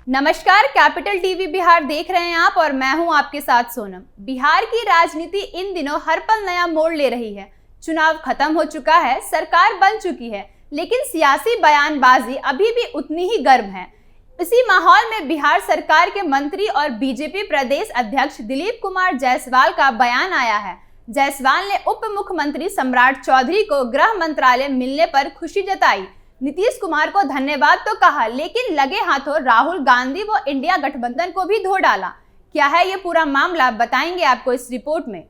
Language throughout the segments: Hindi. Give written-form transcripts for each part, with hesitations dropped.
नमस्कार, कैपिटल टीवी बिहार देख रहे हैं आप और मैं हूं आपके साथ सोनम। बिहार की राजनीति इन दिनों हर पल नया मोड़ ले रही है। चुनाव खत्म हो चुका है, सरकार बन चुकी है, लेकिन सियासी बयानबाजी अभी भी उतनी ही गर्म है। इसी माहौल में बिहार सरकार के मंत्री और बीजेपी प्रदेश अध्यक्ष दिलीप कुमार जायसवाल का बयान आया है। जायसवाल ने उप मुख्यमंत्री सम्राट चौधरी को गृह मंत्रालय मिलने पर खुशी जताई। नीतीश कुमार को धन्यवाद तो कहा, लेकिन लगे हाथों राहुल गांधी व इंडिया गठबंधन को भी धो डाला। क्या है ये पूरा मामला, बताएंगे आपको इस रिपोर्ट में।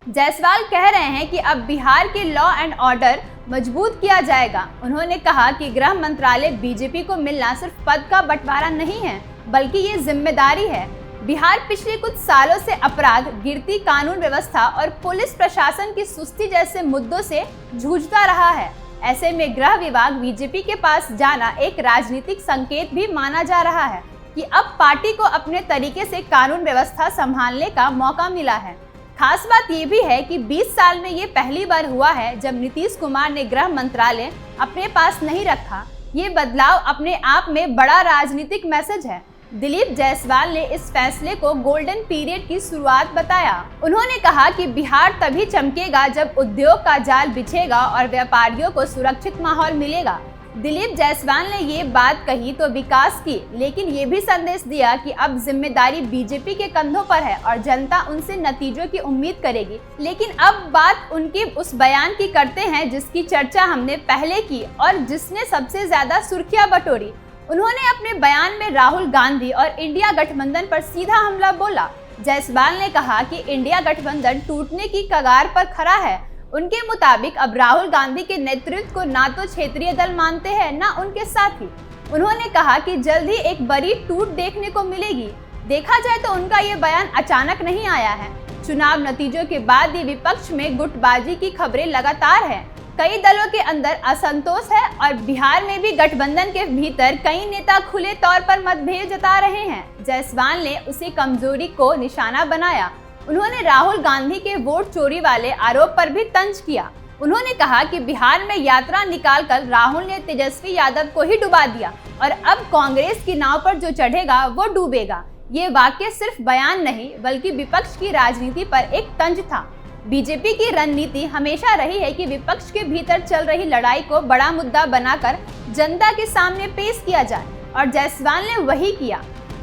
जायसवाल कह रहे हैं कि अब बिहार के लॉ एंड ऑर्डर मजबूत किया जाएगा। उन्होंने कहा कि गृह मंत्रालय बीजेपी को मिलना सिर्फ पद का बंटवारा नहीं है, बल्कि ये जिम्मेदारी है। बिहार पिछले कुछ सालों से अपराध, गिरती कानून व्यवस्था और पुलिस प्रशासन की सुस्ती जैसे मुद्दों से जूझता रहा है। ऐसे में गृह विभाग बीजेपी के पास जाना एक राजनीतिक संकेत भी माना जा रहा है कि अब पार्टी को अपने तरीके से कानून व्यवस्था संभालने का मौका मिला है। खास बात ये भी है कि 20 साल में ये पहली बार हुआ है जब नीतीश कुमार ने गृह मंत्रालय अपने पास नहीं रखा। ये बदलाव अपने आप में बड़ा राजनीतिक मैसेज है। दिलीप जायसवाल ने इस फैसले को गोल्डन पीरियड की शुरुआत बताया। उन्होंने कहा कि बिहार तभी चमकेगा जब उद्योग का जाल बिछेगा और व्यापारियों को सुरक्षित माहौल मिलेगा। दिलीप जायसवाल ने ये बात कही तो विकास की, लेकिन ये भी संदेश दिया कि अब जिम्मेदारी बीजेपी के कंधों पर है और जनता उनसे नतीजों की उम्मीद करेगी। लेकिन अब बात उनके उस बयान की करते हैं जिसकी चर्चा हमने पहले की और जिसने सबसे ज्यादा सुर्खियां बटोरी। उन्होंने अपने बयान में राहुल गांधी और इंडिया गठबंधन पर सीधा हमला बोला। जायसवाल ने कहा कि इंडिया गठबंधन टूटने की कगार पर खड़ा है। उनके मुताबिक अब राहुल गांधी के नेतृत्व को ना तो क्षेत्रीय दल मानते हैं, ना उनके साथी। उन्होंने कहा कि जल्द ही एक बड़ी टूट देखने को मिलेगी। देखा जाए तो उनका ये बयान अचानक नहीं आया है। चुनाव नतीजों के बाद भी विपक्ष में गुटबाजी की खबरें लगातार है। कई दलों के अंदर असंतोष है और बिहार में भी गठबंधन के भीतर कई नेता खुले तौर पर मतभेद जता रहे हैं। जायसवाल ने उसी कमजोरी को निशाना बनाया। उन्होंने राहुल गांधी के वोट चोरी वाले आरोप पर भी तंज किया। उन्होंने कहा कि बिहार में यात्रा निकालकर राहुल ने तेजस्वी यादव को ही डुबा दिया और अब कांग्रेस की नाव पर जो चढ़ेगा वो डूबेगा। ये वाक्य सिर्फ बयान नहीं, बल्कि विपक्ष की राजनीति पर एक तंज था। बीजेपी की रणनीति हमेशा रही है कि विपक्ष के भीतर चल रही लड़ाई को बड़ा मुद्दा बनाकर जनता के सामने पेश किया जाए, और जायसवाल ने वही किया।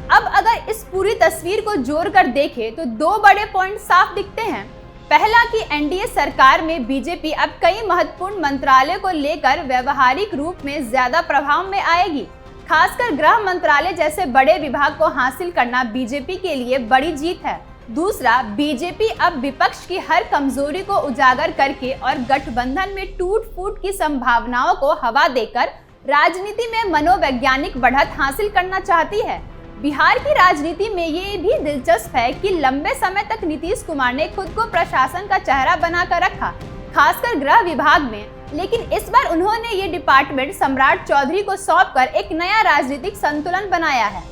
अब अगर इस पूरी तस्वीर को जोड़कर देखें तो दो बड़े पॉइंट साफ दिखते हैं। पहला कि एनडीए सरकार में बीजेपी अब कई महत्वपूर्ण मंत्रालयों को लेकर व्यवहारिक रूप में ज्यादा प्रभाव में आएगी। खासकर गृह मंत्रालय जैसे बड़े विभाग को हासिल करना बीजेपी के लिए बड़ी जीत है। दूसरा, बीजेपी अब विपक्ष की हर कमजोरी को उजागर करके और गठबंधन में टूट फूट की संभावनाओं को हवा देकर राजनीति में मनोवैज्ञानिक बढ़त हासिल करना चाहती है। बिहार की राजनीति में ये भी दिलचस्प है कि लंबे समय तक नीतीश कुमार ने खुद को प्रशासन का चेहरा बनाकर रखा, खासकर गृह विभाग में। लेकिन इस बार उन्होंने ये डिपार्टमेंट सम्राट चौधरी को सौंपकर एक नया राजनीतिक संतुलन बनाया है।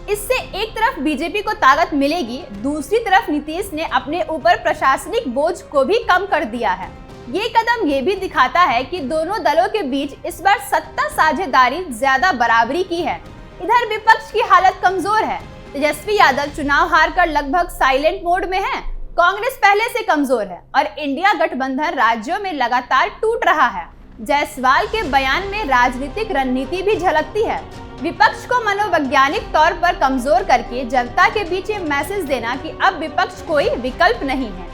इससे एक तरफ बीजेपी को ताकत मिलेगी, दूसरी तरफ नीतीश ने अपने ऊपर प्रशासनिक बोझ को भी कम कर दिया है। ये कदम ये भी दिखाता है कि दोनों दलों के बीच इस बार सत्ता साझेदारी ज्यादा बराबरी की है। इधर विपक्ष की हालत कमजोर है। तेजस्वी यादव चुनाव हारकर लगभग साइलेंट मोड में है। कांग्रेस पहले से कमजोर है और इंडिया गठबंधन राज्यों में लगातार टूट रहा है। जायसवाल के बयान में राजनीतिक रणनीति भी झलकती है। विपक्ष को मनोवैज्ञानिक तौर पर कमजोर करके जनता के बीच ये मैसेज देना कि अब विपक्ष कोई विकल्प नहीं है।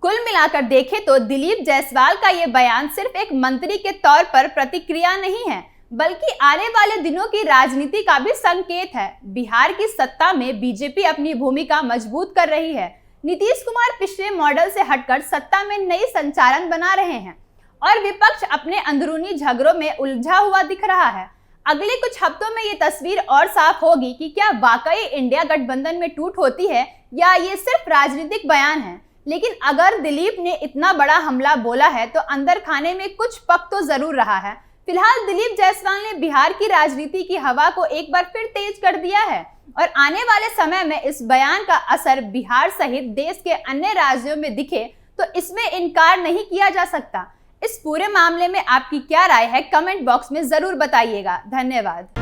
कुल मिलाकर देखें तो दिलीप जायसवाल का ये बयान सिर्फ एक मंत्री के तौर पर प्रतिक्रिया नहीं है, बल्कि आने वाले दिनों की राजनीति का भी संकेत है। बिहार की सत्ता में बीजेपी अपनी भूमिका मजबूत कर रही है। नीतीश कुमार पिछले मॉडल से हटकर सत्ता में नई संचालन बना रहे हैं और विपक्ष अपने अंदरूनी झगड़ों में उलझा हुआ दिख रहा है। अगले कुछ हफ्तों में ये तस्वीर और साफ होगी कि क्या वाकई इंडिया गठबंधन में टूट होती है या ये सिर्फ राजनीतिक बयान है। लेकिन अगर दिलीप ने इतना बड़ा हमला बोला है तो अंदर खाने में कुछ पक तो जरूर रहा है। फिलहाल दिलीप जायसवाल ने बिहार की राजनीति की हवा को एक बार फिर तेज कर दिया है और आने वाले समय में इस बयान का असर बिहार सहित देश के अन्य राज्यों में दिखे तो इसमें इनकार नहीं किया जा सकता। इस पूरे मामले में आपकी क्या राय है, कमेंट बॉक्स में जरूर बताइएगा। धन्यवाद।